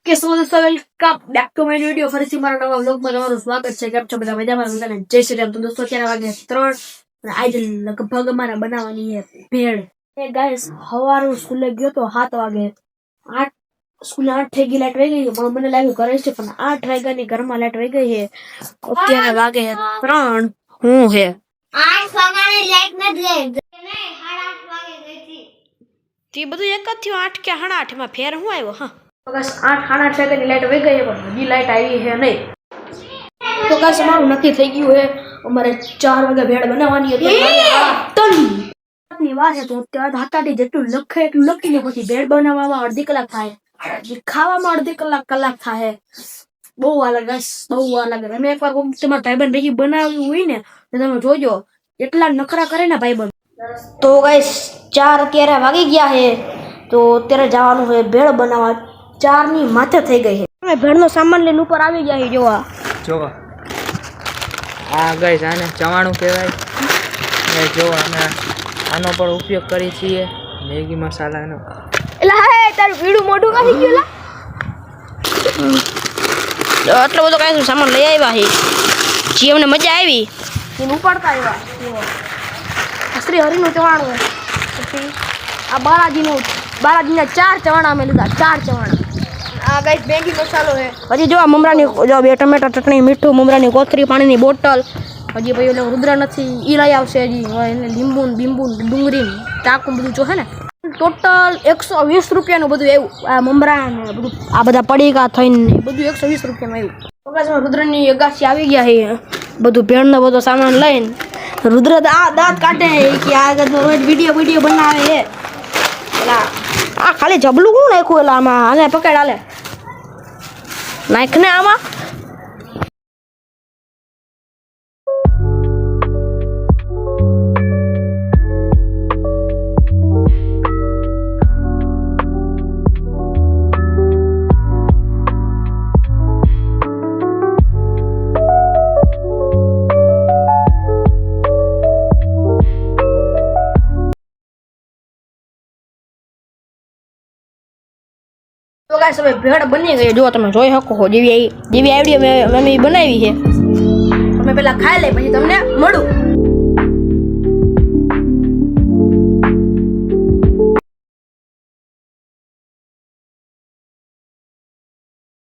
કે સો દોસ્તો welcome back to my video. ફરીથી મારા નવા વ્લોગમાં તમારું સ્વાગત છે. કેમ છો બધા મજામાં? બધાને જય શ્રી રામ. તો દોસ્તો અત્યારે વાગે 3 અને આજે લગભગ અમારે બનાવવાની છે ભેળ. એ ગાઈસ સવારે સ્કૂલે ગયો તો 7 વાગે, 8 સ્કૂલે 8 થઈ ગઈ, લાઈટ વહી ગઈ, પણ મને લાગ્યું ઘરે છે, પણ 8 વાગ્યાની ઘરમાં લાઈટ વહી ગઈ છે. અત્યારે વાગે 3 હું હે 8 વાગ્યાની લાઈટ નથી ગઈ, નહીં 8:30 વાગે ગઈ હતી. તે બધું એક જ થયું. 8 કે 8:30 માં ફેર હું આવ્યો? હા બસ 8 વાગ્યાની લાઈટ વહી ગઈ, પણ હજી લાઈટ આવી છે નહીં. તો ગાઈસ અમારું નક્કી થઈ ગયું છે, અમારે 4 વાગે ભેળ બનાવવાની હતી. ની વાત છે તો અત્યારે હાથાથી જેટલું લખે એટલું લખીને પછી ભેળ બનાવવામાં અડધી કલાક થાય, ખાવામાં અડધી કલાક થાય. બહુ વાર લાગે ગાઈસ, બહુ વાર લાગે. તમે એકવાર તમારા ભાઈબંધ ભેગી બનાવ્યું હોય ને તો તમે જોજો એટલા નખરા કરે ને ભાઈબંધ. તો ગાઈસ 4 અત્યારે વાગી ગયા છે, તો અત્યારે જવાનું છે ભેળ બનાવવા. 4 ની માથે થઈ ગઈ છે. અમે ભેળનો સામાન લઈને ઉપર આવી ગયા છે. જોવા આ ગાઈસ આને ચવાણું કહેવાય. જો અમે આનો પણ ઉપયોગ કરીએ છીએ, મેગી મસાલાનો. એટલે હા તારું પીળું મોઢું કાઢી ગયું લા. આટલો બધો કાંઈ સામાન લઈ આવ્યા છે, જે અમને મજા આવી એને ઉપાડતા આવ્યા. શ્રી હરિનું ચવાણું, પછી આ બાલાજીના 4 ચવાણા અમે લીધા, 4 ચવાણા. આ ગાઈસ મેગી મસાલો છે. પછી જો આ મમરાની, જો 2 ટમેટા, ચટણી, મીઠું, મમરાની કોથરી, પાણીની બોટલ. હજી ભાઈ એટલે રુદ્ર નથી, ઈ લઈ આવશે હજી. એને લીંબુ બીંબુ ડુંગળી ચાકુ બધું જો હે ને. ટોટલ 120 રૂપિયાનું બધું આવ્યું. આ મમરા ને બધું, આ બધા પડીકા થઈને બધું 120 રૂપિયાનું આવ્યું. રુદ્રની અગાસી આવી ગયા છે, બધું ભેળનો બધો સામાન લઈને. રુદ્ર આ દાંત કાઢે કે આ રોજ વિડીયો બનાવે છે. એલા આ ખાલી જબલું શું નાખ્યું? એલા આમાં હાલે પકડ, હાલે નાખ ને આમાં. તો ગાઈસ હવે ભેળ બની ગઈ. જો તમે જોઈ શકો છો, જેવી આઈડિયા મેં બનાવી છે. તમે પહેલા ખાઈ લે પછી તમને મળું.